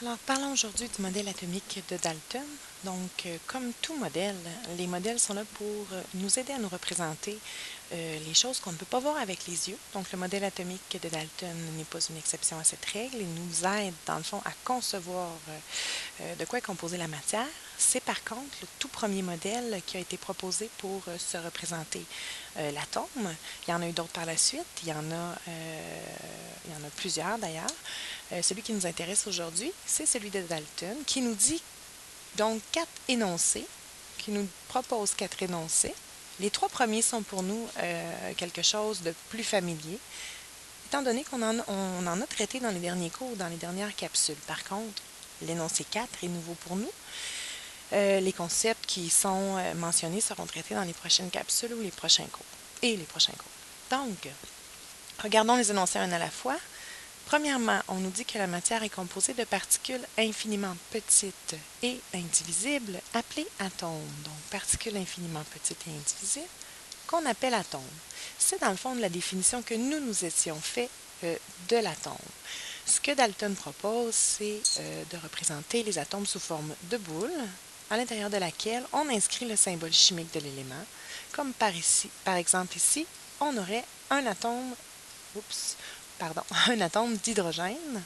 Alors, parlons aujourd'hui du modèle atomique de Dalton. Donc, comme tout modèle, les modèles sont là pour nous aider à nous représenter les choses qu'on ne peut pas voir avec les yeux. Donc, le modèle atomique de Dalton n'est pas une exception à cette règle. Il nous aide, dans le fond, à concevoir de quoi est composée la matière. C'est par contre le tout premier modèle qui a été proposé pour se représenter l'atome. Il y en a eu d'autres par la suite. Il y en a plusieurs d'ailleurs. Celui qui nous intéresse aujourd'hui, c'est celui de Dalton, qui nous dit donc 4 énoncés, qui nous propose 4 énoncés. Les 3 premiers sont pour nous quelque chose de plus familier, étant donné qu'on en a traité dans les derniers cours, dans les dernières capsules. Par contre, l'énoncé 4 est nouveau pour nous. Les concepts qui sont mentionnés seront traités dans les prochaines capsules ou les prochains cours. Donc, regardons les énoncés un à la fois. Premièrement, on nous dit que la matière est composée de particules infiniment petites et indivisibles, appelées atomes. Donc, particules infiniment petites et indivisibles, qu'on appelle atomes. C'est dans le fond de la définition que nous étions fait de l'atome. Ce que Dalton propose, c'est de représenter les atomes sous forme de boule, à l'intérieur de laquelle on inscrit le symbole chimique de l'élément, comme par exemple ici, on aurait un atome d'hydrogène.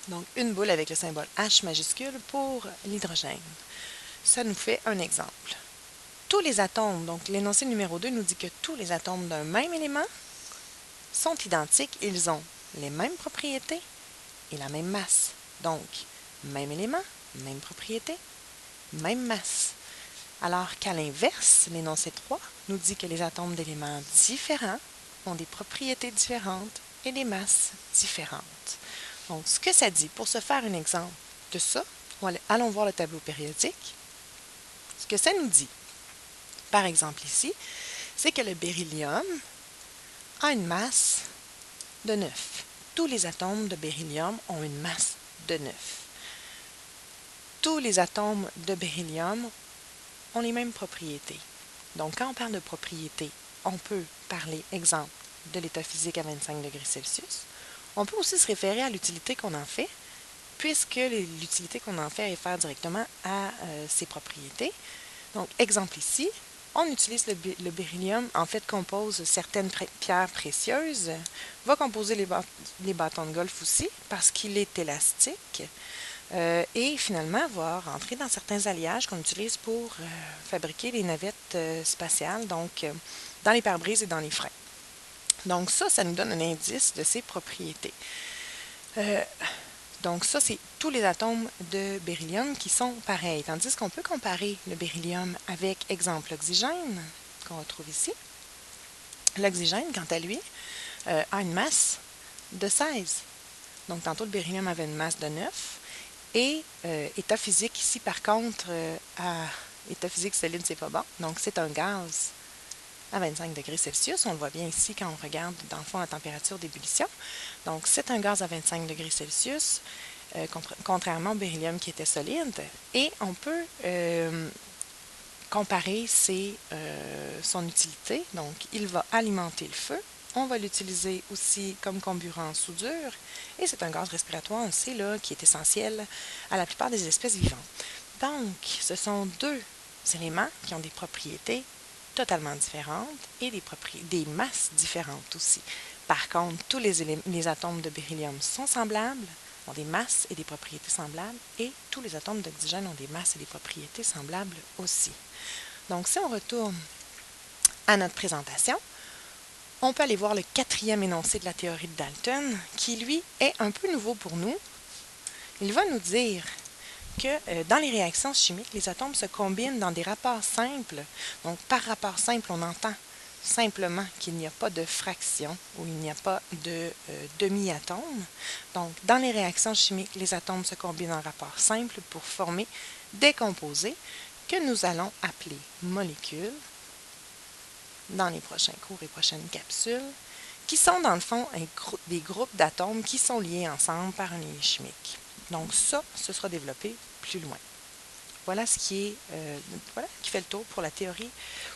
Donc, une boule avec le symbole H majuscule pour l'hydrogène. Ça nous fait un exemple. Tous les atomes, donc l'énoncé numéro 2 nous dit que tous les atomes d'un même élément sont identiques. Ils ont les mêmes propriétés et la même masse. Donc, même élément, même propriété, même masse. Alors qu'à l'inverse, l'énoncé 3 nous dit que les atomes d'éléments différents ont des propriétés différentes et des masses différentes. Donc, ce que ça dit, pour se faire un exemple de ça, allons voir le tableau périodique. Ce que ça nous dit, par exemple ici, c'est que le beryllium a une masse de 9. Tous les atomes de beryllium ont une masse de 9. Tous les atomes de beryllium ont les mêmes propriétés. Donc, quand on parle de propriétés, on peut parler, exemple, de l'état physique à 25 degrés Celsius. On peut aussi se référer à l'utilité qu'on en fait, puisque l'utilité qu'on en fait réfère directement à ses propriétés. Donc, exemple ici, on utilise le beryllium, en fait, compose certaines pierres précieuses, va composer les bâtons de golf aussi, parce qu'il est élastique. Et finalement, va rentrer dans certains alliages qu'on utilise pour fabriquer les navettes spatiales, donc dans les pare-brises et dans les freins. Donc ça nous donne un indice de ses propriétés. Donc ça, c'est tous les atomes de beryllium qui sont pareils, tandis qu'on peut comparer le beryllium avec, exemple, l'oxygène, qu'on retrouve ici. L'oxygène, quant à lui, a une masse de 16. Donc tantôt, le beryllium avait une masse de 9. Et état physique ici, par contre, état physique solide, c'est pas bon. Donc, c'est un gaz à 25 degrés Celsius. On le voit bien ici quand on regarde, dans le fond, la température d'ébullition. Donc, c'est un gaz à 25 degrés Celsius, contrairement au beryllium qui était solide. Et on peut comparer son utilité. Donc, il va alimenter le feu. On va l'utiliser aussi comme comburant en soudure. Et c'est un gaz respiratoire, on sait, là, qui est essentiel à la plupart des espèces vivantes. Donc, ce sont deux éléments qui ont des propriétés totalement différentes et des masses différentes aussi. Par contre, tous les atomes de beryllium sont semblables, ont des masses et des propriétés semblables, et tous les atomes d'oxygène ont des masses et des propriétés semblables aussi. Donc, si on retourne à notre présentation, on peut aller voir le 4e énoncé de la théorie de Dalton, qui, lui, est un peu nouveau pour nous. Il va nous dire que dans les réactions chimiques, les atomes se combinent dans des rapports simples. Donc, par rapport simple, on entend simplement qu'il n'y a pas de fraction ou il n'y a pas de demi-atome. Donc, dans les réactions chimiques, les atomes se combinent en rapports simples pour former des composés que nous allons appeler molécules dans les prochains cours et prochaines capsules, qui sont dans le fond des groupes d'atomes qui sont liés ensemble par un lien chimique. Donc ça, ce sera développé plus loin. Voilà ce qui fait le tour pour la théorie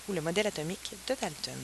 ou le modèle atomique de Dalton.